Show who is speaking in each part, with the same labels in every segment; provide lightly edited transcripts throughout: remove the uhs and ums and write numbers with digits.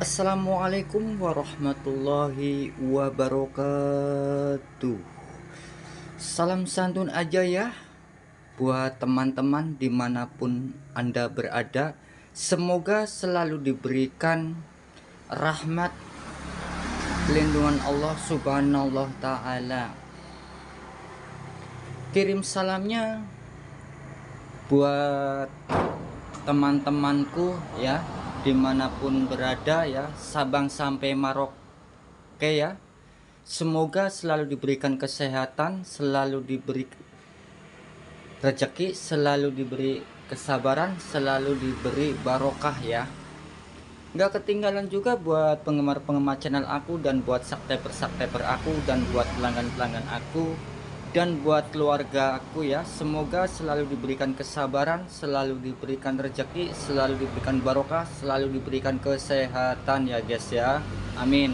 Speaker 1: Assalamualaikum warahmatullahi wabarakatuh. Salam santun aja ya buat teman-teman dimanapun Anda berada. Semoga selalu diberikan rahmat pelindungan Allah subhanahu wa ta'ala. Kirim salamnya buat teman-temanku ya, dimanapun berada ya, Sabang sampai Merauke ya. Semoga selalu diberikan kesehatan, selalu diberi rezeki, selalu diberi kesabaran, selalu diberi barokah ya. Nggak ketinggalan juga buat penggemar-penggemar channel aku, dan buat subscriber aku, dan buat pelanggan-pelanggan aku, dan buat keluarga aku ya. Semoga selalu diberikan kesabaran, selalu diberikan rezeki, selalu diberikan barokah, selalu diberikan kesehatan ya guys ya. Amin.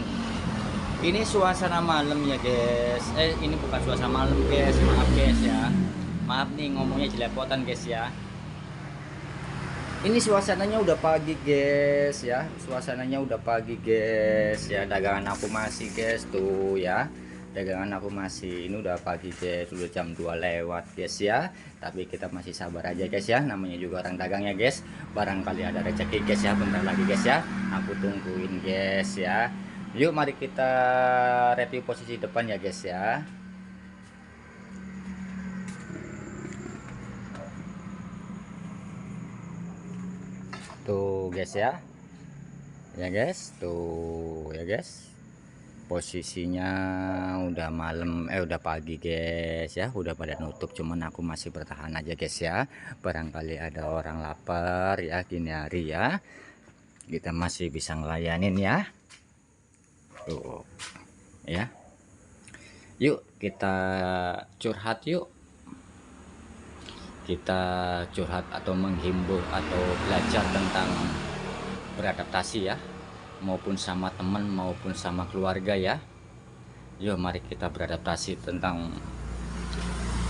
Speaker 1: Ini suasana malam ya guys. Ini bukan suasana malam guys, maaf guys ya. Maaf nih ngomongnya jelepotan guys ya. Ini suasananya udah pagi guys ya. Suasananya udah pagi guys ya. Dagangan aku masih guys tuh ya. Dagangan aku masih, ini udah pagi guys, udah jam 2 lewat guys ya. Tapi kita masih sabar aja guys ya. Namanya juga orang dagang ya guys. Barangkali ada rezeki guys ya. Bentar lagi guys ya. Aku tungguin guys ya. Yuk mari kita review posisi depan ya guys ya. Tuh guys ya. Ya guys, tuh ya guys. Posisinya udah malam, udah pagi guys ya. Udah pada nutup, cuman aku masih bertahan aja guys ya. Barangkali ada orang lapar ya gini hari ya. Kita masih bisa ngelayanin ya. Tuh ya, yuk kita curhat yuk, kita curhat atau menghimbau atau belajar tentang beradaptasi ya, maupun sama teman maupun sama keluarga ya. Yuk mari kita beradaptasi tentang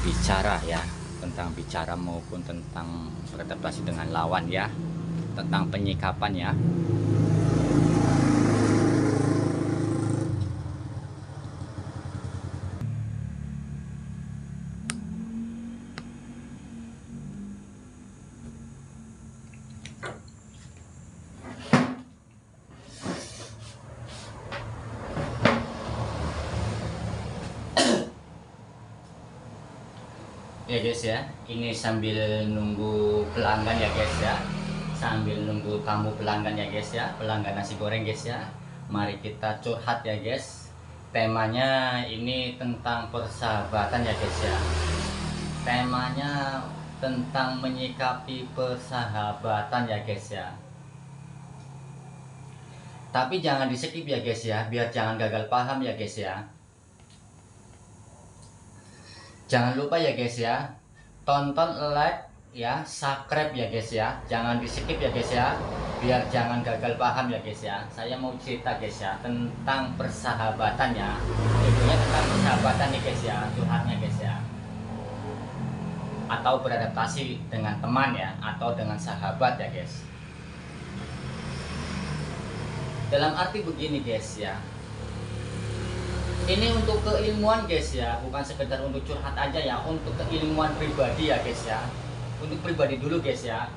Speaker 1: bicara ya, tentang bicara maupun tentang beradaptasi dengan lawan ya, tentang penyikapan ya. Ya guys ya, ini sambil nunggu pelanggan ya guys ya, sambil nunggu kamu pelanggan ya guys ya, pelanggan nasi goreng guys ya. Mari kita curhat ya guys. Temanya ini tentang persahabatan ya guys ya. Temanya tentang menyikapi persahabatan ya guys ya. Tapi jangan di skip ya guys ya, biar jangan gagal paham ya guys ya. Jangan lupa ya guys ya, tonton, like ya, subscribe ya guys ya. Jangan di skip ya guys ya, biar jangan gagal paham ya guys ya. Saya mau cerita guys ya tentang persahabatan ya. Judulnya tentang persahabatan nih guys ya, curhatnya guys ya. Atau beradaptasi dengan teman ya, atau dengan sahabat ya guys. Dalam arti begini guys ya, ini untuk keilmuan guys ya, bukan sekedar untuk curhat aja ya, untuk keilmuan pribadi ya guys ya. Untuk pribadi dulu guys ya.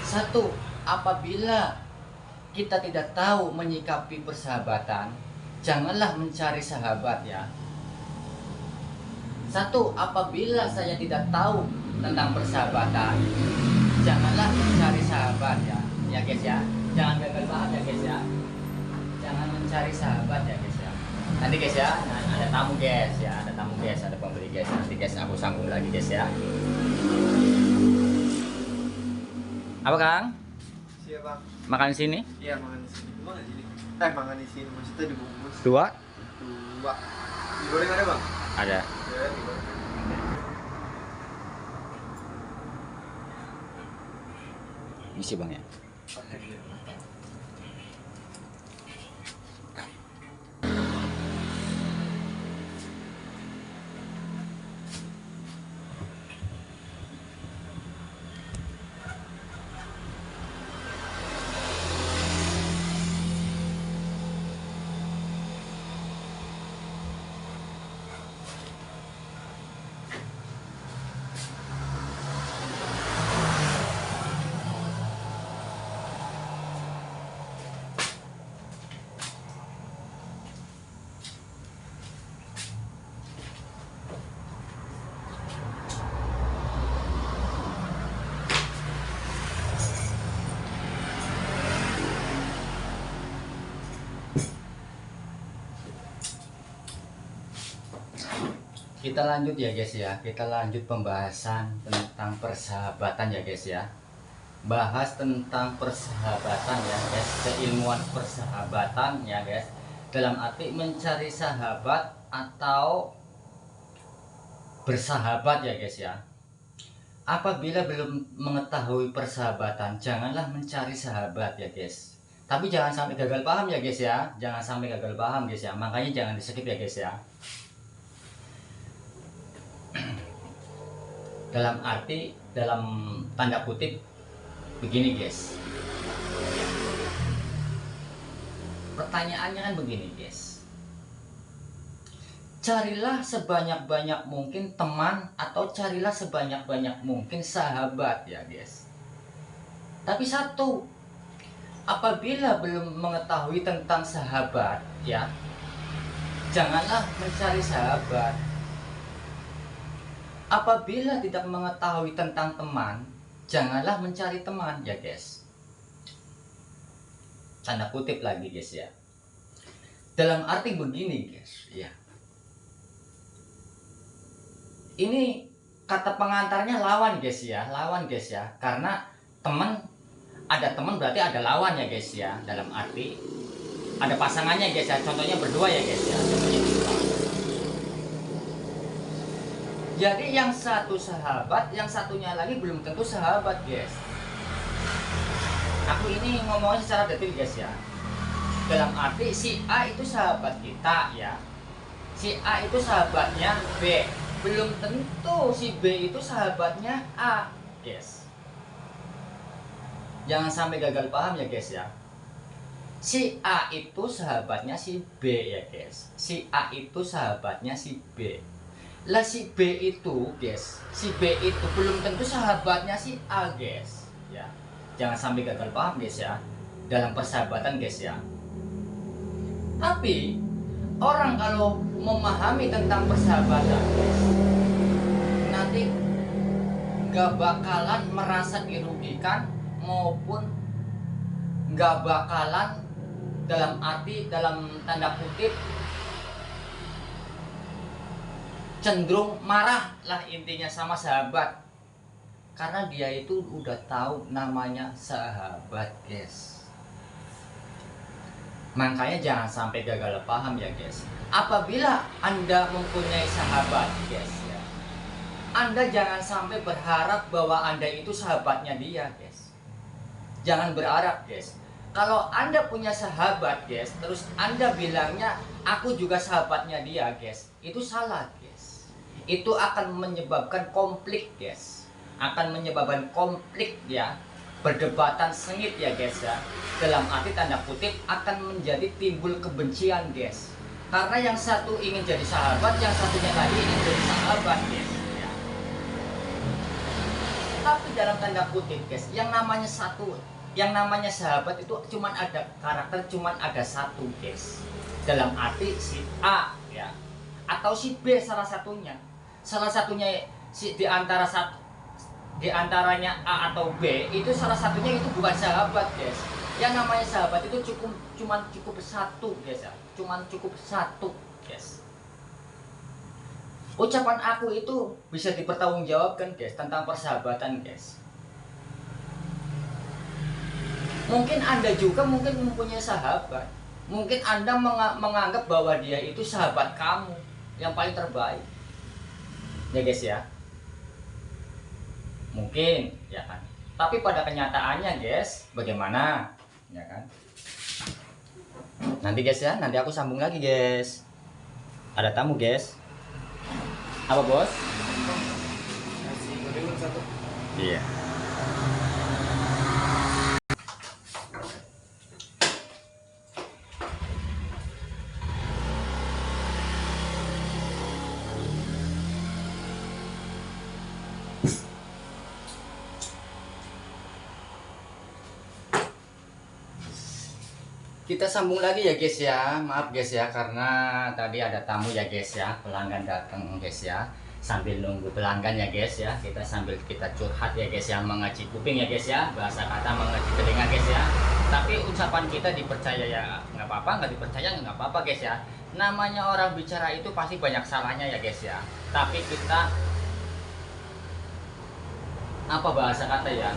Speaker 1: Satu, apabila kita tidak tahu menyikapi persahabatan, janganlah mencari sahabat ya. Satu, apabila saya tidak tahu tentang persahabatan, janganlah mencari sahabat ya. Ya guys ya, jangan gagal paham ya guys ya. Jangan mencari sahabat ya guys ya. Nanti guys ya, ada tamu guys ya, ada tamu guys, ada pembeli guys. Nanti guys aku sambung lagi guys ya. Apa Kang?
Speaker 2: Siap bang.
Speaker 1: Makan sini?
Speaker 2: Iya makan di sini. Makan di sini. Makan di sini. Maksudnya dibungkus.
Speaker 1: Dua?
Speaker 2: Dua. Digoreng ada bang?
Speaker 1: Ada.
Speaker 2: Ya digoreng.
Speaker 1: Isi bang ya. kita lanjut ya guys ya. Kita lanjut pembahasan tentang persahabatan ya guys ya. Bahas tentang persahabatan ya guys, keilmuan persahabatan ya guys. Dalam arti mencari sahabat atau bersahabat ya guys ya. Apabila belum mengetahui persahabatan, janganlah mencari sahabat ya guys. Tapi jangan sampai gagal paham ya guys ya. Jangan sampai gagal paham guys ya. Makanya jangan di skip ya guys ya. Dalam arti, dalam tanda kutip begini guys. Pertanyaannya kan begini guys. Carilah sebanyak-banyak mungkin teman atau carilah sebanyak-banyak mungkin sahabat ya guys. Tapi satu, apabila belum mengetahui tentang sahabat ya, janganlah mencari sahabat. Apabila tidak mengetahui tentang teman, janganlah mencari teman ya guys. Tanda kutip lagi guys ya. Dalam arti begini guys ya. Ini kata pengantarnya lawan guys ya, lawan guys ya. Karena teman, ada teman berarti ada lawan ya guys ya. Dalam arti ada pasangannya guys ya. Contohnya berdua ya guys ya. Contohnya berdua. Jadi yang satu sahabat, yang satunya lagi belum tentu sahabat guys. Aku ini ngomongnya secara detail guys ya. Dalam arti si A itu sahabat kita ya. Si A itu sahabatnya B. Belum tentu si B itu sahabatnya A guys. Jangan sampai gagal paham ya guys ya. Si A itu sahabatnya si B ya guys. Si A itu sahabatnya si B. Lah si B itu guys, si B itu belum tentu sahabatnya si A guys ya. Jangan sampai gagal paham guys ya dalam persahabatan guys ya. Tapi orang kalau memahami tentang persahabatan guys, nanti gak bakalan merasa dirugikan maupun gak bakalan dalam arti, dalam tanda kutip, cenderung marah lah intinya sama sahabat. Karena dia itu udah tahu namanya sahabat guys. Makanya jangan sampai gagal paham ya guys. Apabila Anda mempunyai sahabat guys ya, Anda jangan sampai berharap bahwa Anda itu sahabatnya dia guys. Jangan berharap guys. Kalau Anda punya sahabat guys, terus Anda bilangnya aku juga sahabatnya dia guys, itu salah guys. Itu akan menyebabkan konflik guys. Akan menyebabkan konflik ya. Perdebatan sengit ya guys ya. Dalam arti tanda kutip akan menjadi timbul kebencian guys. Karena yang satu ingin jadi sahabat, yang satunya lagi ingin jadi sahabat guys ya. Tapi dalam tanda kutip guys, yang namanya satu, yang namanya sahabat itu cuman ada karakter, cuman ada satu guys. Dalam arti si A ya, atau si B salah satunya. Salah satunya si di antaranya A atau B itu salah satunya itu bukan sahabat guys. Yang namanya sahabat itu cuman cukup satu guys ya. Cuman cukup satu guys. Ucapan aku itu bisa dipertanggungjawabkan guys tentang persahabatan guys. Mungkin Anda juga mungkin mempunyai sahabat. Mungkin Anda menganggap bahwa dia itu sahabat kamu yang paling terbaik. Ya guys ya. Mungkin ya kan. Tapi pada kenyataannya guys, bagaimana? Ya kan. Nanti guys ya, nanti aku sambung lagi guys. Ada tamu guys. Apa bos?
Speaker 2: Kasih gorengan satu.
Speaker 1: Iya. Kita sambung lagi ya guys ya. Maaf guys ya karena tadi ada tamu ya guys ya. Pelanggan datang guys ya. Sambil nunggu pelanggan ya guys ya. Sambil kita curhat ya guys ya. Mengaji kuping ya guys ya. Bahasa kata mengaji telinga guys ya. Tapi ucapan kita dipercaya ya nggak nggak apa-apa, nggak dipercaya nggak apa-apa guys ya. Namanya orang bicara itu pasti banyak salahnya ya guys ya. Tapi kita, apa bahasa kata ya,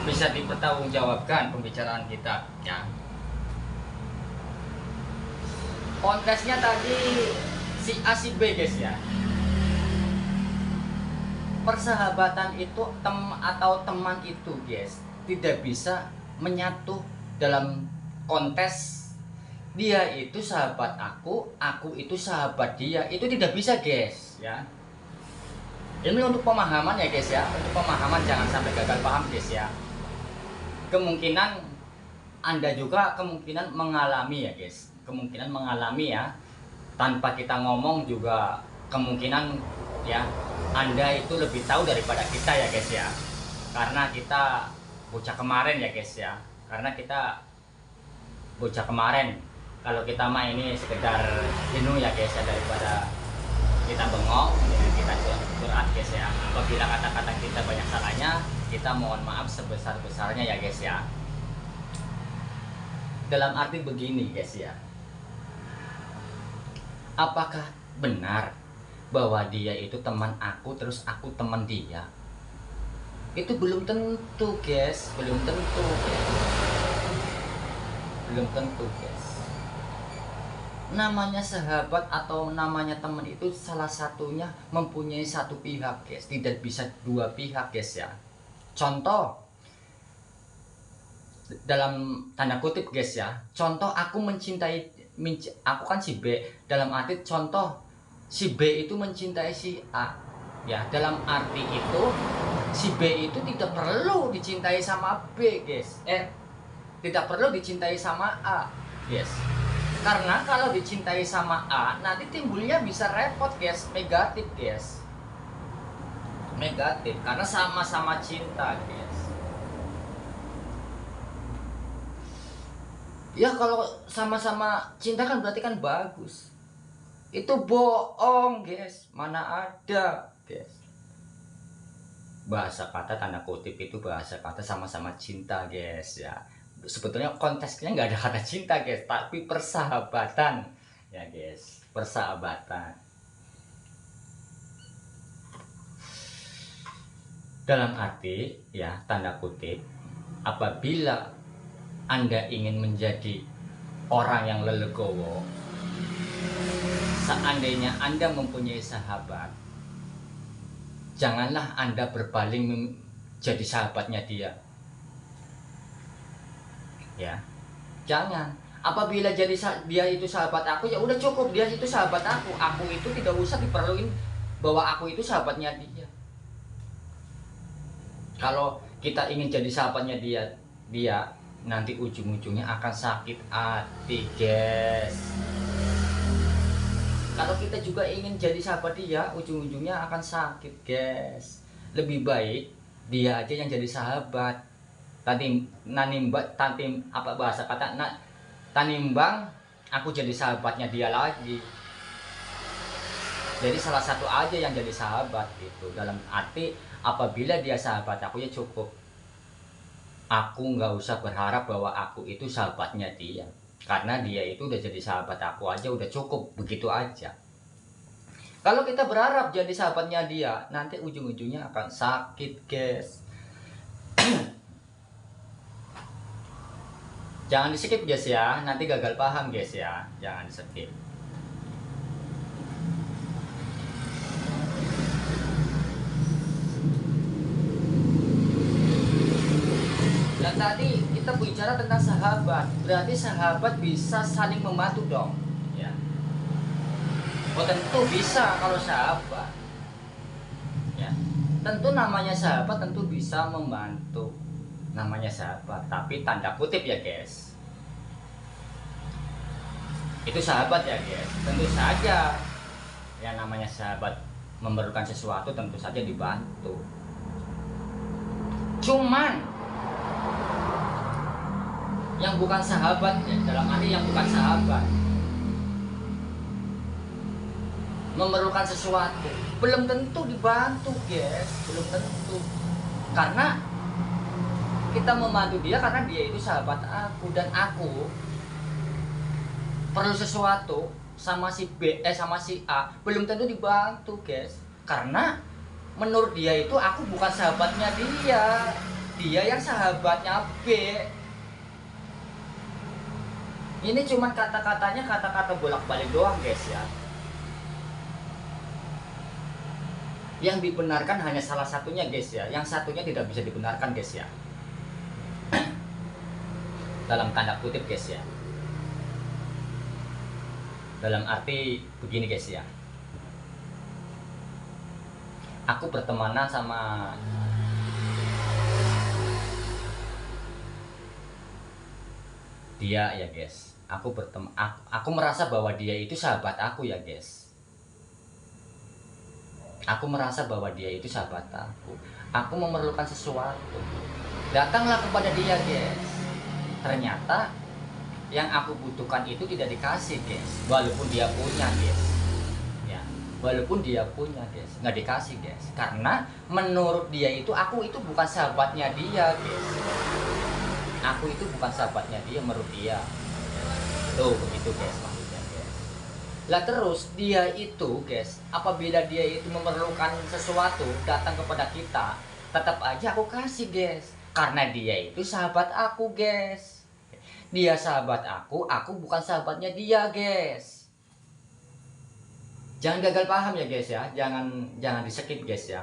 Speaker 1: bisa dipertanggungjawabkan pembicaraan kita ya. Konteksnya tadi si A si B guys ya. Persahabatan itu teman itu guys tidak bisa menyatu dalam kontes dia itu sahabat aku itu sahabat dia, itu tidak bisa guys ya. Ini untuk pemahaman ya guys ya, untuk pemahaman, jangan sampai gagal paham guys ya. Kemungkinan Anda juga kemungkinan mengalami ya guys, kemungkinan mengalami ya, tanpa kita ngomong juga kemungkinan ya, Anda itu lebih tahu daripada kita ya guys ya. Karena kita bocah kemarin ya guys ya, karena kita bocah kemarin. Kalau kita mah ini sekedar jenuh ya guys ya, daripada kita bengong ya, kita curhat guys ya. Apabila kata-kata kita banyak salahnya, kita mohon maaf sebesar-besarnya ya guys ya. Dalam arti begini guys ya, apakah benar bahwa dia itu teman aku terus aku teman dia? Itu belum tentu guys, belum tentu guys. Belum tentu guys. Namanya sahabat atau namanya teman itu salah satunya mempunyai satu pihak guys, tidak bisa dua pihak guys ya. Contoh dalam tanda kutip guys ya, contoh aku aku kan si B, dalam arti contoh si B itu mencintai si A ya, dalam arti itu si B itu tidak perlu dicintai sama B guys, tidak perlu dicintai sama A guys. Karena kalau dicintai sama A, nanti timbulnya bisa repot guys, negatif guys. Negatif, karena sama-sama cinta guys. Ya kalau sama-sama cinta kan berarti kan bagus. Itu bohong guys, mana ada guys. Bahasa kata tanda kutip itu bahasa kata sama-sama cinta guys ya. Sebetulnya konteksnya nggak ada kata cinta guys, tapi persahabatan ya guys, persahabatan. Dalam arti ya tanda kutip, apabila Anda ingin menjadi orang yang legowo, seandainya Anda mempunyai sahabat, janganlah Anda berpaling menjadi sahabatnya dia. Ya, jangan. Apabila jadi dia itu sahabat aku, ya udah cukup, dia itu sahabat aku. Aku itu tidak usah diperluin bahwa aku itu sahabatnya dia. Kalau kita ingin jadi sahabatnya dia nanti ujung-ujungnya akan sakit hati guys. Kalau kita juga ingin jadi sahabat dia, ujung-ujungnya akan sakit guys. Lebih baik dia aja yang jadi sahabat. Apa bahasa kata tanimbang aku jadi sahabatnya dia lagi. Jadi salah satu aja yang jadi sahabat gitu. Dalam arti apabila dia sahabat aku ya cukup. Aku nggak usah berharap bahwa aku itu sahabatnya dia. Karena dia itu udah jadi sahabat aku aja udah cukup, begitu aja. Kalau kita berharap jadi sahabatnya dia, nanti ujung-ujungnya akan sakit guys. Jangan di skip guys ya, nanti gagal paham guys ya, jangan di skip. Dan tadi kita bicara tentang sahabat, berarti sahabat bisa saling membantu dong ya. Oh tentu bisa kalau sahabat ya, tentu namanya sahabat tentu bisa membantu. Namanya sahabat, tapi tanda kutip ya guys, itu sahabat ya guys. Tentu saja yang namanya sahabat memerlukan sesuatu tentu saja dibantu. Cuman yang bukan sahabat ya, dalam arti yang bukan sahabat memerlukan sesuatu belum tentu dibantu guys, belum tentu. Karena kita membantu dia karena dia itu sahabat aku, dan aku perlu sesuatu sama si B sama si A, belum tentu dibantu guys, karena menurut dia itu aku bukan sahabatnya dia, dia yang sahabatnya B. Ini cuman kata-katanya kata-kata bolak-balik doang guys ya. Yang dibenarkan hanya salah satunya guys ya, yang satunya tidak bisa dibenarkan guys ya. Dalam tanda kutip guys ya. Dalam arti begini guys ya. Aku bertemanan sama dia ya guys. Aku merasa bahwa dia itu sahabat aku ya guys. Aku merasa bahwa dia itu sahabat aku. Aku memerlukan sesuatu. Datanglah kepada dia guys. Ternyata yang aku butuhkan itu tidak dikasih guys. Walaupun dia punya guys. Ya, walaupun dia punya guys, nggak dikasih guys. Karena menurut dia itu aku itu bukan sahabatnya dia guys. Aku itu bukan sahabatnya dia menurut dia. Tuh begitu guys maksudnya guys. Lah terus dia itu guys, apabila dia itu memerlukan sesuatu datang kepada kita, tetap aja aku kasih guys. Karena dia itu sahabat aku guys. Dia sahabat aku bukan sahabatnya dia guys. Jangan gagal paham ya guys ya, jangan di skip guys ya.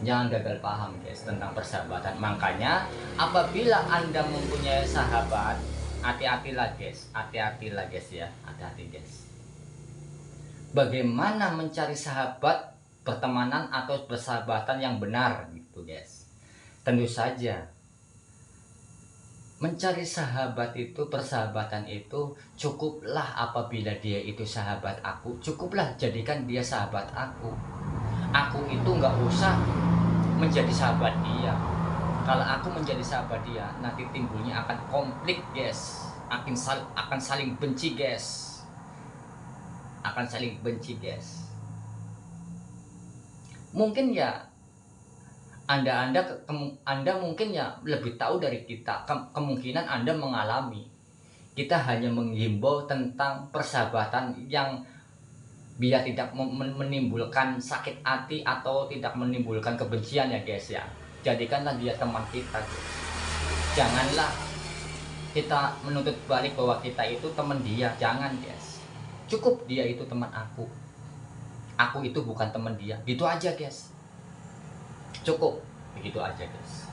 Speaker 1: Jangan gagal paham guys tentang persahabatan. Makanya apabila Anda mempunyai sahabat, hati-hatilah guys, hati-hatilah guys ya, hati-hati guys. Bagaimana mencari sahabat, pertemanan atau persahabatan yang benar gitu guys. Tentu saja mencari sahabat itu, persahabatan itu cukuplah apabila dia itu sahabat aku, cukuplah jadikan dia sahabat aku. Aku itu nggak usah menjadi sahabat dia. Kalau aku menjadi sahabat dia, nanti timbulnya akan konflik guys, akan saling benci guys, akan saling benci guys. Mungkin ya Anda mungkin ya lebih tahu dari kita. Kemungkinan Anda mengalami. Kita hanya menghimbau tentang persahabatan yang biar tidak menimbulkan sakit hati atau tidak menimbulkan kebencian ya guys ya. Jadikanlah dia teman kita guys. Janganlah kita menuntut balik bahwa kita itu teman dia. Jangan guys. Cukup dia itu teman aku. Aku itu bukan teman dia. Gitu aja guys. Cukup begitu aja guys.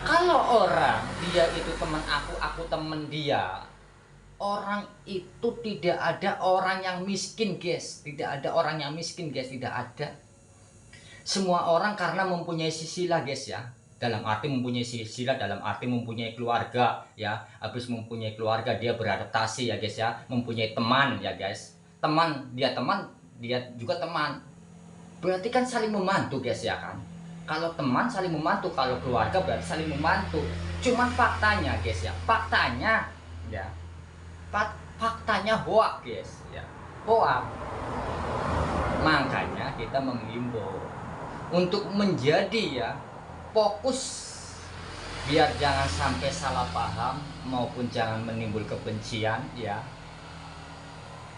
Speaker 1: Kalau orang dia itu teman aku teman dia, orang itu tidak ada orang yang miskin guys, tidak ada orang yang miskin guys, tidak ada. Semua orang karena mempunyai sisilah guys ya, dalam arti mempunyai sisilah, dalam arti mempunyai keluarga ya. Habis mempunyai keluarga dia beradaptasi ya guys ya, mempunyai teman ya guys. Teman dia juga teman. Berarti kan saling membantu guys ya kan. Kalau teman saling membantu, kalau keluarga berarti saling membantu. Cuman faktanya guys ya, faktanya ya, faktanya hoak guys ya, hoak. Makanya kita menghimbau untuk menjadi ya fokus, biar jangan sampai salah paham maupun jangan menimbul kebencian ya.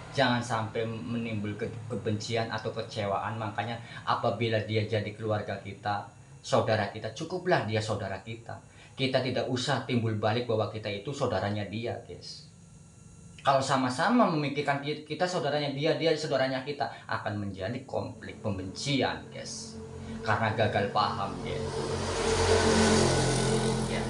Speaker 1: Jangan sampai menimbul kebencian atau kecewaan. Makanya apabila dia jadi keluarga kita, saudara kita, cukuplah dia saudara kita. Kita tidak usah timbul balik bahwa kita itu saudaranya dia guys. Kalau sama-sama memikirkan kita saudaranya dia saudaranya kita, akan menjadi konflik pembencian guys. Karena gagal paham guys. Ya.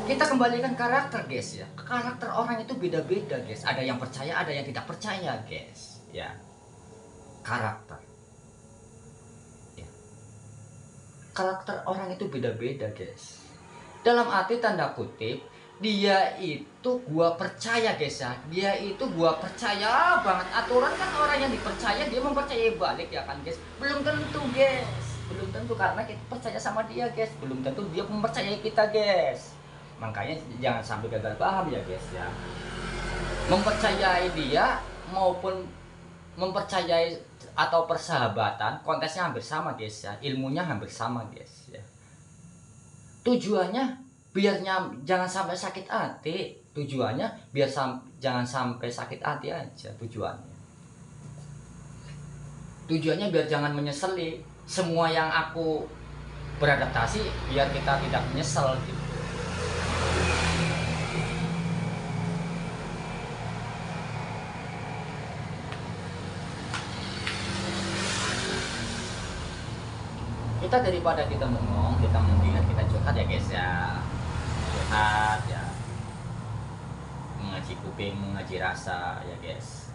Speaker 1: Kita kembalikan karakter guys ya. Karakter orang itu beda-beda guys. Ada yang percaya, ada yang tidak percaya guys. Ya. Karakter. Ya. Karakter orang itu beda-beda guys. Dalam arti tanda kutip, dia itu gua percaya guys ya. Dia itu gua percaya banget. Aturan kan orang yang dipercaya dia mempercayai balik ya kan guys. Belum tentu guys. Belum tentu karena kita percaya sama dia guys. Belum tentu dia mempercayai kita guys. Makanya jangan sampai gagal paham ya guys ya. Mempercayai dia maupun mempercayai atau persahabatan, konteksnya hampir sama guys ya. Ilmunya hampir sama guys ya. Tujuannya biar jangan sampai sakit hati. Tujuannya biar jangan sampai sakit hati aja tujuannya. Tujuannya biar jangan menyesali semua yang aku beradaptasi, biar kita tidak menyesal gitu. Kita daripada kita ngomong, kita mendingan kita curhat ya guys ya. Curhat ya, mengaji kuping, mengaji rasa ya guys.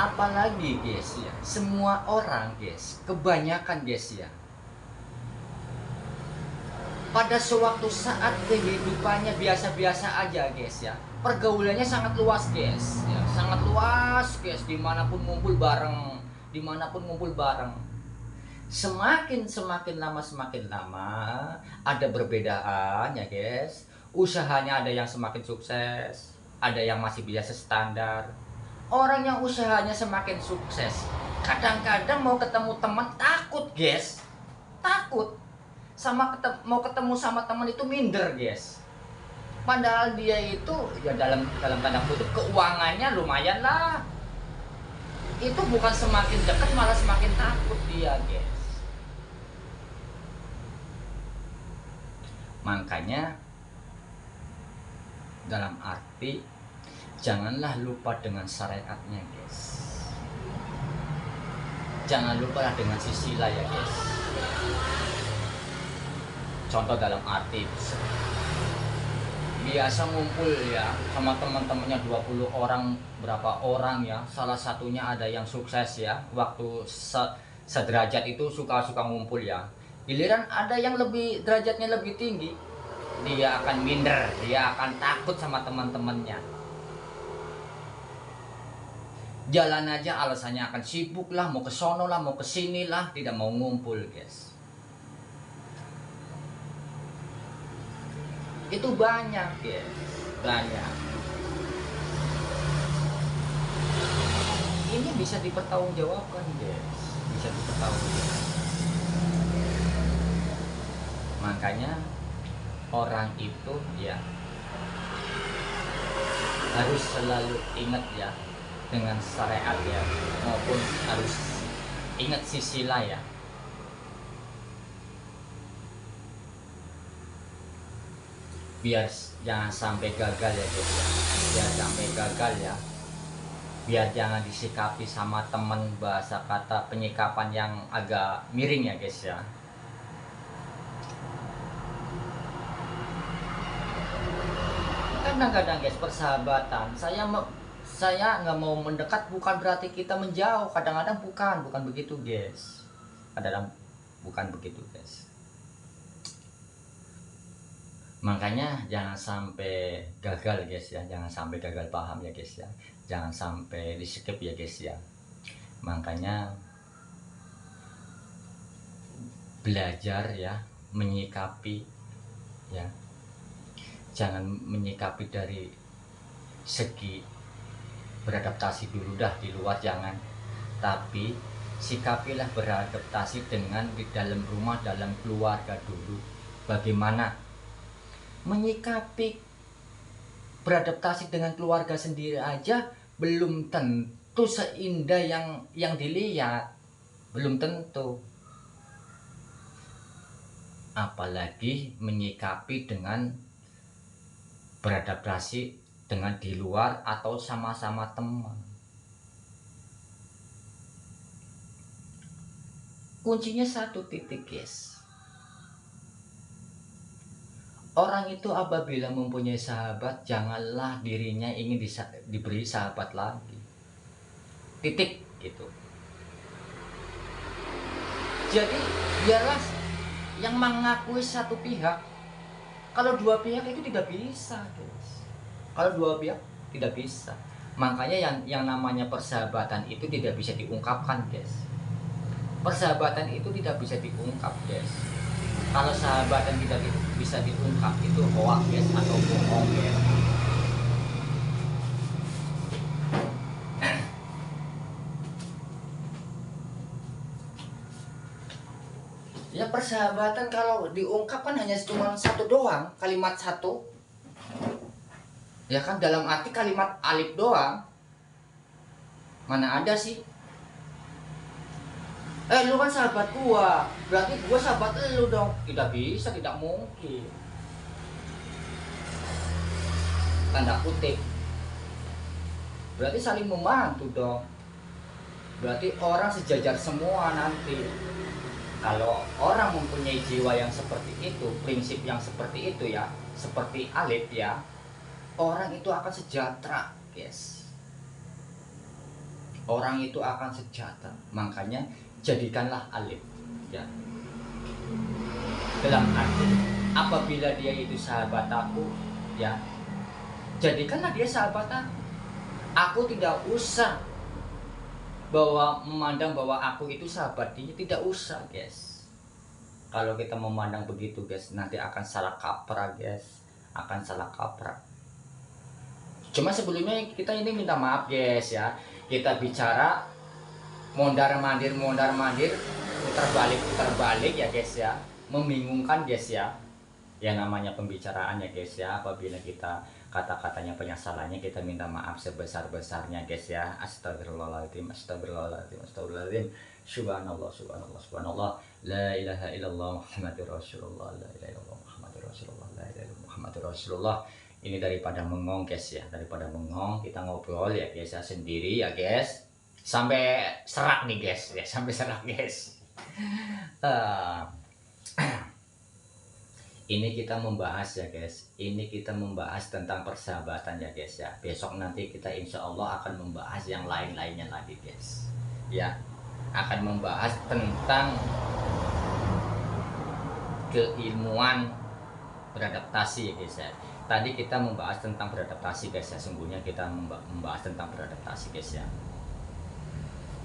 Speaker 1: Apalagi guys ya, semua orang guys, kebanyakan guys ya, pada sewaktu saat kehidupannya biasa-biasa aja guys ya, pergaulannya sangat luas guys ya, sangat luas guys, dimanapun ngumpul bareng, semakin lama ada perbedaan ya guys. Usahanya ada yang semakin sukses, ada yang masih biasa standar. Orang yang usahanya semakin sukses kadang-kadang mau ketemu teman takut guys, takut mau ketemu sama teman itu minder guys. Padahal dia itu ya dalam tanda kutip keuangannya lumayan lah. Itu bukan semakin dekat malah semakin takut dia guys. Makanya dalam arti janganlah lupa dengan syariatnya guys. Jangan lupa dengan sisilah ya guys. Contoh dalam arti biasa ngumpul ya sama teman-temannya 20 orang, berapa orang ya, salah satunya ada yang sukses ya, waktu sederajat itu suka-suka ngumpul ya. Giliran ada yang lebih derajatnya lebih tinggi, dia akan minder, dia akan takut sama teman-temannya. Jalan aja alasannya akan sibuk lah, mau ke sono lah, mau ke sini lah, tidak mau ngumpul guys. Itu banyak guys, banyak. Ini bisa dipertanggungjawabkan guys, bisa dipertanggungjawabkan. Makanya orang itu ya harus selalu ingat ya dengan syariat ya, maupun harus ingat sisilah ya. Biar jangan sampai gagal ya guys ya, biar sampai gagal ya, biar jangan disikapi sama temen, bahasa kata penyikapan yang agak miring ya guys ya. Kadang-kadang guys persahabatan, saya nggak mau mendekat bukan berarti kita menjauh. Kadang-kadang bukan begitu guys, kadang-kadang bukan begitu guys. Makanya jangan sampai gagal guys ya, jangan sampai gagal paham ya guys ya, jangan sampai di skip ya guys ya. Makanya belajar ya menyikapi ya, jangan menyikapi dari segi beradaptasi dulu dah, di luar jangan, tapi sikapilah beradaptasi dengan di dalam rumah, dalam keluarga dulu. Bagaimana menyikapi beradaptasi dengan keluarga sendiri aja belum tentu seindah yang dilihat, belum tentu, apalagi menyikapi dengan beradaptasi dengan di luar atau sama-sama teman. Kuncinya satu titik guys. Orang itu apabila mempunyai sahabat, janganlah dirinya ingin diberi sahabat lagi. Titik gitu. Jadi biarlah yang mengakui satu pihak. Kalau dua pihak itu tidak bisa guys. Kalau dua pihak tidak bisa. Makanya yang namanya persahabatan itu tidak bisa diungkapkan guys. Persahabatan itu tidak bisa diungkap guys. Kalau sahabatan tidak bisa diungkap itu hoax guys, atau bohong guys. Ya persahabatan kalau diungkapkan hanya cuma satu doang, kalimat satu. Ya kan dalam arti kalimat alif doang. Mana ada sih? Lu kan sahabat gua, berarti gua sahabat lu dong. Tidak bisa, tidak mungkin. Tanda kutip. Berarti saling membantu dong. Berarti orang sejajar semua nanti. Kalau orang mempunyai jiwa yang seperti itu, prinsip yang seperti itu ya, seperti Alif ya, orang itu akan sejahtera, guys. Orang itu akan sejahtera. Makanya jadikanlah Alif ya. Dalam arti apabila dia itu sahabat aku ya, jadikanlah dia sahabat aku. Aku tidak usah memandang bahwa aku itu sahabat dia, tidak usah, guys. Kalau kita memandang begitu, guys, nanti akan salah kaprah, guys. Akan salah kaprah. Cuma sebelumnya kita ini minta maaf, guys ya. Kita bicara mondar-mandir, putar balik ya, guys ya. Membingungkan, guys ya. Ya namanya pembicaraan ya, guys ya. Apabila kita kata-katanya penyesalannya, kita minta maaf sebesar-besarnya, guys ya. Astagfirullahaladzim, astagfirullahaladzim, astagfirullahaladzim. Subhanallah, subhanallah, subhanallah. La ilaha illallah Muhammadur Rasulullah. La ilaha illallah Muhammadur Rasulullah. La ilaha illallah Muhammadur Rasulullah. Ini daripada mengong, guys ya. Daripada mengong, kita ngobrol ya, guys ya, sendiri ya, guys. Sampai serak nih, guys ya. Sampai serak, guys. Ini kita membahas ya, guys. Ini kita membahas tentang persahabatan ya, guys ya. Besok nanti kita insya Allah akan membahas yang lain-lainnya lagi, guys. Ya, akan membahas tentang keilmuan beradaptasi ya, guys ya. Tadi kita membahas tentang beradaptasi, guys ya. Sungguhnya kita membahas tentang beradaptasi, guys ya.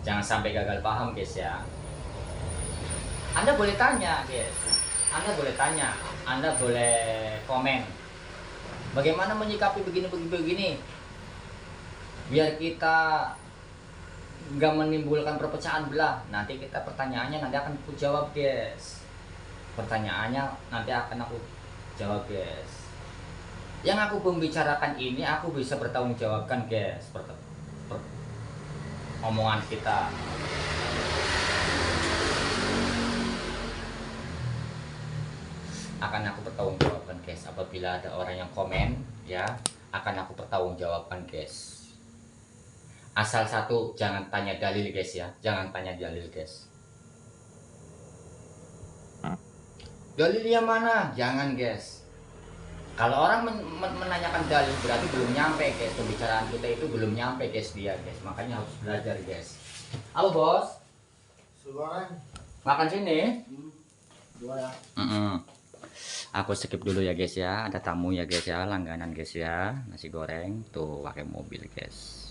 Speaker 1: Jangan sampai gagal paham, guys ya. Anda boleh tanya, guys. Anda boleh tanya, Anda boleh komen bagaimana menyikapi begini. Biar kita nggak menimbulkan perpecahan belah. Nanti kita pertanyaannya nanti akan aku jawab, guys. Pertanyaannya nanti akan aku jawab, guys. Yang aku membicarakan ini aku bisa bertanggung jawabkan, guys. Omongan kita. Akan aku pertanggungjawabkan, guys. Apabila ada orang yang komen ya, akan aku pertanggungjawabkan, guys. Asal satu, jangan tanya dalil, guys ya. Jangan tanya dalil, guys. Dalilnya mana? Jangan, guys. Kalau orang menanyakan dalil berarti belum nyampe, guys. Pembicaraan kita itu belum nyampe, guys, dia, guys. Makanya harus belajar, guys. Halo, bos.
Speaker 2: Suara.
Speaker 1: Makan sini.
Speaker 2: Dua ya.
Speaker 1: Aku skip dulu ya, guys ya. Ada tamu ya, guys ya, langganan, guys ya. Nasi goreng tuh pakai mobil, guys.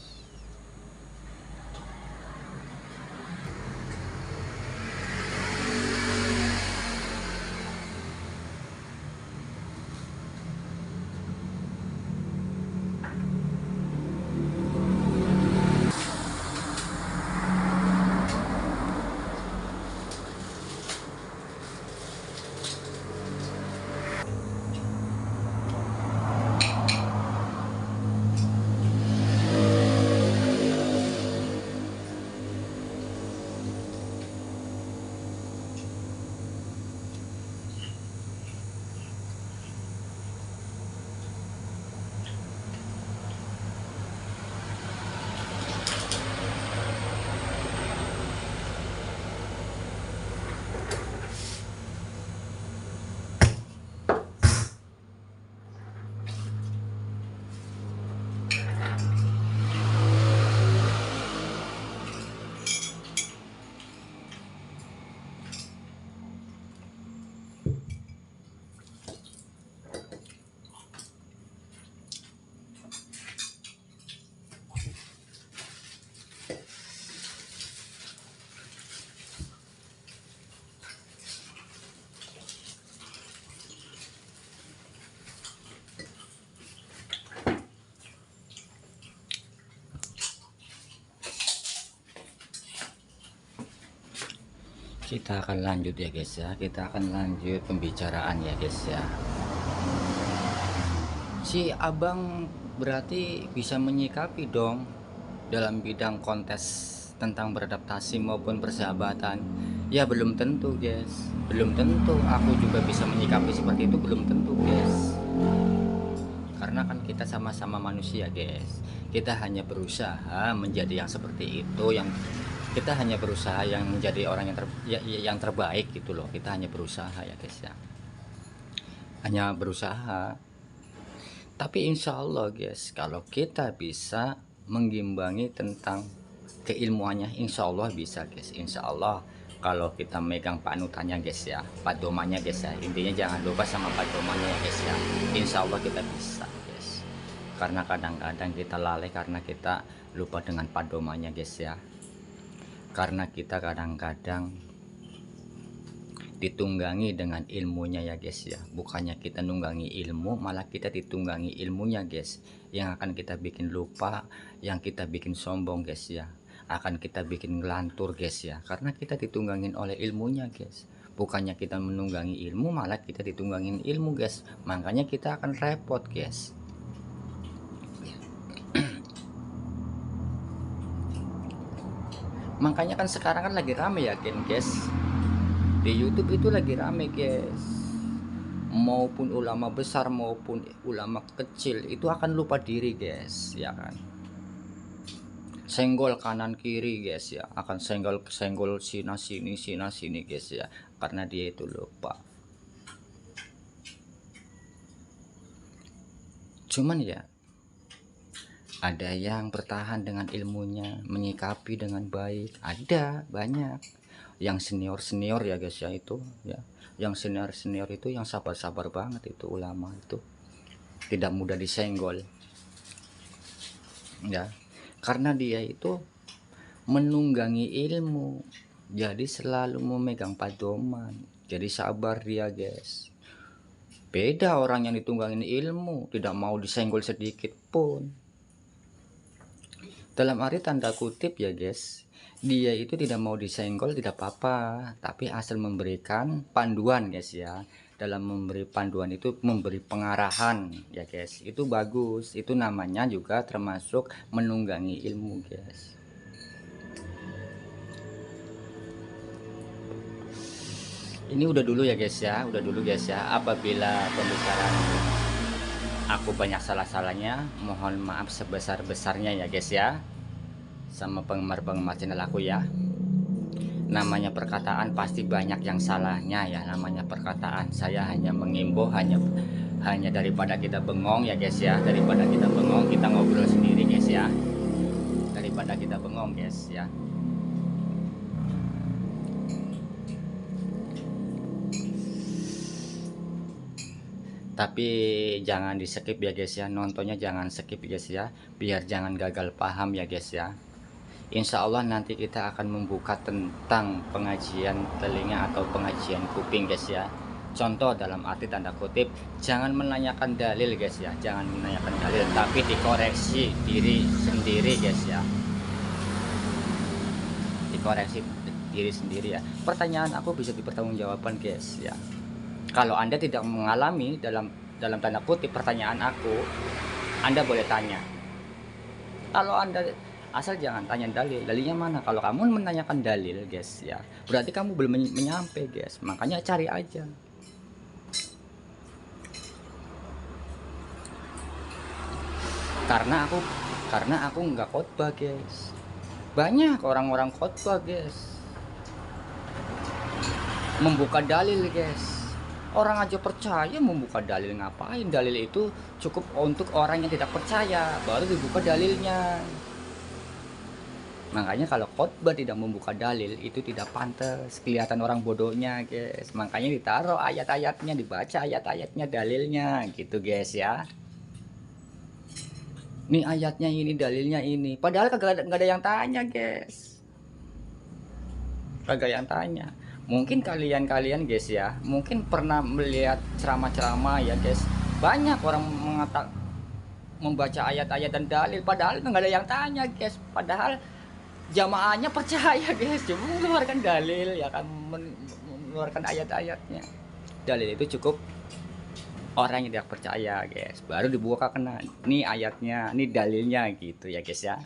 Speaker 1: Kita akan lanjut ya guys ya. Kita akan lanjut pembicaraan ya guys ya. Si abang berarti bisa menyikapi dong dalam bidang kontes tentang beradaptasi maupun persahabatan. Ya belum tentu guys, belum tentu aku juga bisa menyikapi seperti itu, belum tentu guys. Karena kan kita sama-sama manusia guys. Kita hanya berusaha menjadi yang seperti itu, yang kita hanya berusaha yang menjadi orang yang terbaik gitu loh. Kita hanya berusaha ya guys ya, hanya berusaha. Tapi insya Allah guys, kalau kita bisa mengimbangi tentang keilmuannya, insya Allah bisa guys. Insya Allah kalau kita megang panutannya guys ya, padomannya guys ya, intinya jangan lupa sama padomannya ya guys ya. Insya Allah kita bisa guys. Karena kadang-kadang kita lalai karena kita lupa dengan padomannya guys ya. Karena kita kadang-kadang ditunggangi dengan ilmunya ya guys ya. Bukannya kita nunggangi ilmu, malah kita ditunggangi ilmunya guys. Yang akan kita bikin lupa, yang kita bikin sombong guys ya, akan kita bikin ngelantur guys ya. Karena kita ditunggangin oleh ilmunya guys. Bukannya kita menunggangi ilmu, malah kita ditunggangin ilmu guys. Makanya kita akan repot guys. Makanya kan sekarang kan lagi rame ya guys, di YouTube itu lagi rame guys. Maupun ulama besar maupun ulama kecil itu akan lupa diri guys ya kan. Senggol kanan kiri guys ya, akan senggol sina sini guys ya, karena dia itu lupa. Cuman ya ada yang bertahan dengan ilmunya, menyikapi dengan baik. Ada banyak yang senior ya guys ya, itu ya, yang senior itu yang sabar banget, itu ulama itu tidak mudah disenggol ya, karena dia itu menunggangi ilmu, jadi selalu memegang padoman, jadi sabar dia guys. Beda orang yang ditunggangin ilmu, tidak mau disenggol sedikit pun. Dalam arti tanda kutip ya guys, dia itu tidak mau disenggol tidak apa-apa, tapi asal memberikan panduan guys ya. Dalam memberi panduan itu memberi pengarahan ya guys, itu bagus, itu namanya juga termasuk menunggangi ilmu guys. Ini udah dulu ya guys ya, udah dulu guys ya. Apabila pembicaraan aku banyak salah-salahnya, mohon maaf sebesar-besarnya ya guys ya, sama penggemar-penggemar channel aku ya. Namanya perkataan pasti banyak yang salahnya ya, namanya perkataan. Saya hanya mengimbau, hanya daripada kita bengong ya guys ya, daripada kita bengong, kita ngobrol sendiri guys ya, daripada kita bengong guys ya. Tapi jangan di skip ya guys ya, nontonnya jangan skip guys ya, biar jangan gagal paham ya guys ya. Insya Allah nanti kita akan membuka tentang pengajian telinga atau pengajian kuping guys ya. Contoh dalam arti tanda kutip, jangan menanyakan dalil guys ya, jangan menanyakan dalil, tapi dikoreksi diri sendiri guys ya, dikoreksi diri sendiri ya. Pertanyaan aku bisa dipertanggungjawabkan guys ya. Kalau Anda tidak mengalami dalam tanda kutip pertanyaan aku, Anda boleh tanya. Kalau Anda asal jangan tanya dalilnya mana. Kalau kamu menanyakan dalil guys ya, berarti kamu belum menyampai guys. Makanya cari aja. Karena aku nggak khotbah guys. Banyak orang-orang khotbah guys, membuka dalil guys. Orang aja percaya membuka dalil, ngapain? Dalil itu cukup untuk orang yang tidak percaya, baru dibuka dalilnya. Makanya kalau khotbah tidak membuka dalil itu tidak pantas, kelihatan orang bodohnya guys. Makanya ditaruh ayat-ayatnya, dibaca ayat-ayatnya, dalilnya gitu guys ya. Ini ayatnya ini, dalilnya ini, padahal kagak ada yang tanya guys, kagak yang tanya. Mungkin kalian guys ya, mungkin pernah melihat ceramah-ceramah ya guys, banyak orang membaca ayat-ayat dan dalil, padahal nggak ada yang tanya guys. Padahal jamaahnya percaya guys, cuma mengeluarkan dalil ya kan, mengeluarkan ayat-ayatnya. Dalil itu cukup orang yang tidak percaya guys, baru dibuka kena nih ayatnya, nih dalilnya gitu ya guys ya.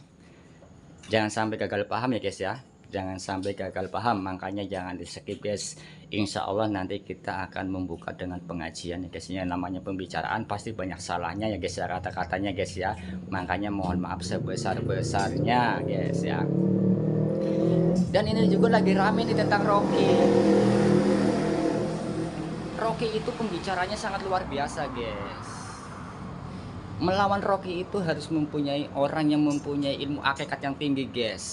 Speaker 1: Jangan sampai gagal paham ya guys ya, jangan sampai gagal paham, makanya jangan di skip guys. Insya Allah nanti kita akan membuka dengan pengajian ya guys ya. Namanya pembicaraan pasti banyak salahnya ya guys ya, kata-katanya guys ya, makanya mohon maaf sebesar-besarnya guys ya. Dan ini juga lagi rame nih tentang Rocky. Rocky itu pembicaranya sangat luar biasa guys. Melawan Rocky itu harus mempunyai orang yang mempunyai ilmu hakikat yang tinggi guys.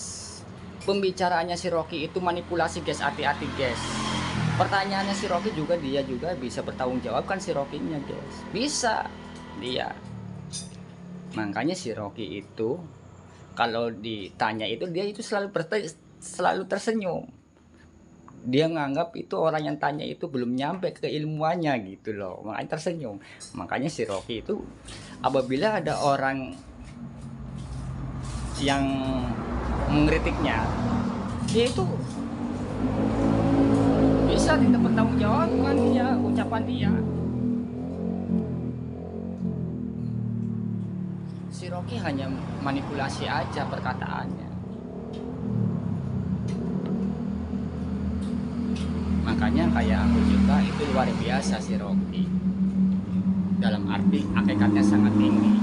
Speaker 1: Pembicaraannya si Rocky itu manipulasi guys, hati-hati guys. Pertanyaannya si Rocky juga, dia juga bisa bertanggung jawab kan si Rocky-nya guys. Bisa dia. Makanya si Rocky itu kalau ditanya itu dia itu selalu tersenyum. Dia nganggap itu orang yang tanya itu belum nyampe ke ilmuannya gitu loh, makanya tersenyum. Makanya si Rocky itu apabila ada orang yang mengkritiknya, dia itu bisa tidak bertanggung jawab dengan dia, ucapan dia. Si Rocky hanya manipulasi aja perkataannya. Makanya kayak aku juga itu luar biasa si Rocky, dalam arti hakikatnya sangat tinggi.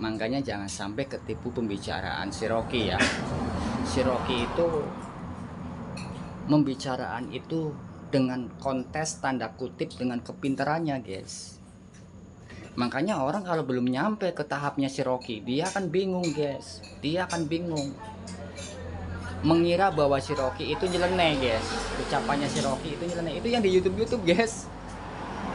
Speaker 1: Makanya jangan sampai ketipu pembicaraan si Rocky ya. Si Rocky itu membicaraan itu dengan kontes tanda kutip dengan kepintarannya guys. Makanya orang kalau belum nyampe ke tahapnya si Rocky, dia akan bingung guys. Dia akan bingung, mengira bahwa si Rocky itu nyeleneh guys. Ucapannya si Rocky itu nyeleneh, itu yang di YouTube guys.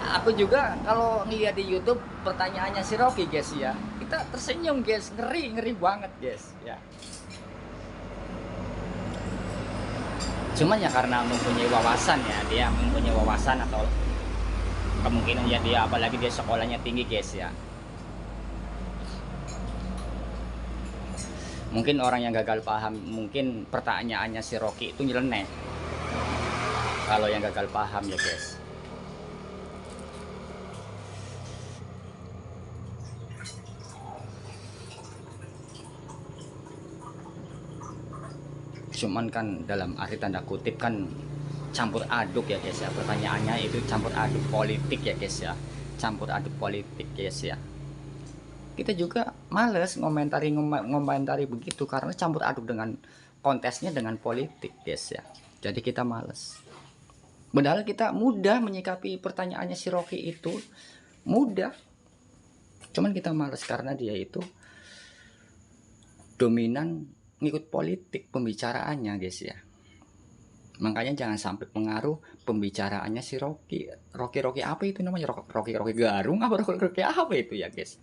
Speaker 1: Aku juga kalau ngeliat di YouTube pertanyaannya si Rocky guys ya, kita tersenyum guys, ngeri banget guys ya. Cuman ya karena mempunyai wawasan ya, dia mempunyai wawasan atau kemungkinan ya dia, apalagi dia sekolahnya tinggi guys ya. Mungkin orang yang gagal paham, mungkin pertanyaannya si Rocky itu nyeleneh. Kalau yang gagal paham ya guys. Cuman kan dalam arti tanda kutip kan campur aduk ya guys ya, pertanyaannya itu campur aduk politik ya guys ya, campur aduk politik guys ya. Kita juga males ngomentari begitu karena campur aduk dengan kontesnya dengan politik guys ya, jadi kita males. Padahal kita mudah menyikapi pertanyaannya si Rocky itu, mudah, cuman kita males karena dia itu dominan ngikut politik pembicaraannya guys ya. Makanya jangan sampai pengaruh pembicaraannya si Rocky. Rocky apa itu namanya? Rocky Garung apa Rocky apa itu ya guys?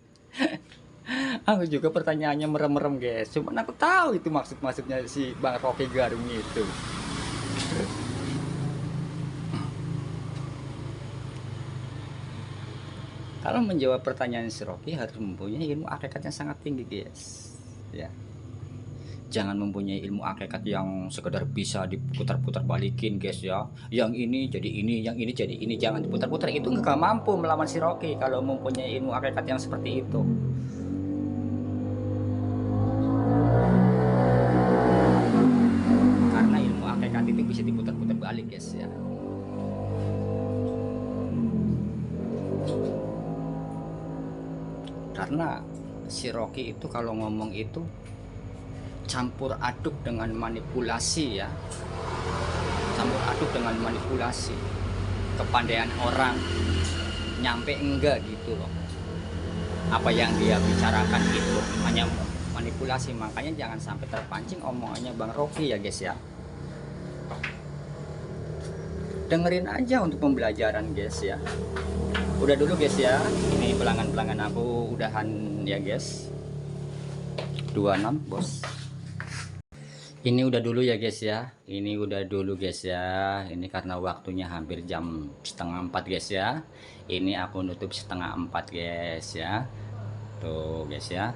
Speaker 1: Aku juga pertanyaannya merem-merem guys, cuman aku tahu itu maksudnya si Bang Rocky Garung itu. Kalau menjawab pertanyaan si Rocky harus mempunyai ilmu hakikat yang sangat tinggi guys ya. Jangan mempunyai ilmu hakikat yang sekedar bisa diputar-putar balikin guys ya. Yang ini jadi ini, yang ini jadi ini, jangan diputar-putar. Itu nggak mampu melawan si Rocky kalau mempunyai ilmu hakikat yang seperti itu. Karena ilmu hakikat itu bisa diputar-putar balik guys ya. Karena si Rocky itu kalau ngomong itu campur aduk dengan manipulasi ya, campur aduk dengan manipulasi, kepandaian orang nyampe enggak gitu loh, apa yang dia bicarakan itu hanya manipulasi. Makanya jangan sampai terpancing omongannya Bang Rocky ya guys ya. Dengerin aja untuk pembelajaran guys ya. Udah dulu guys ya, ini pelanggan aku udahan ya guys. 26 bos. Ini udah dulu ya guys ya, ini udah dulu guys ya, ini karena waktunya hampir jam setengah 4 guys ya. Ini aku nutup setengah 4 guys ya, tuh guys ya.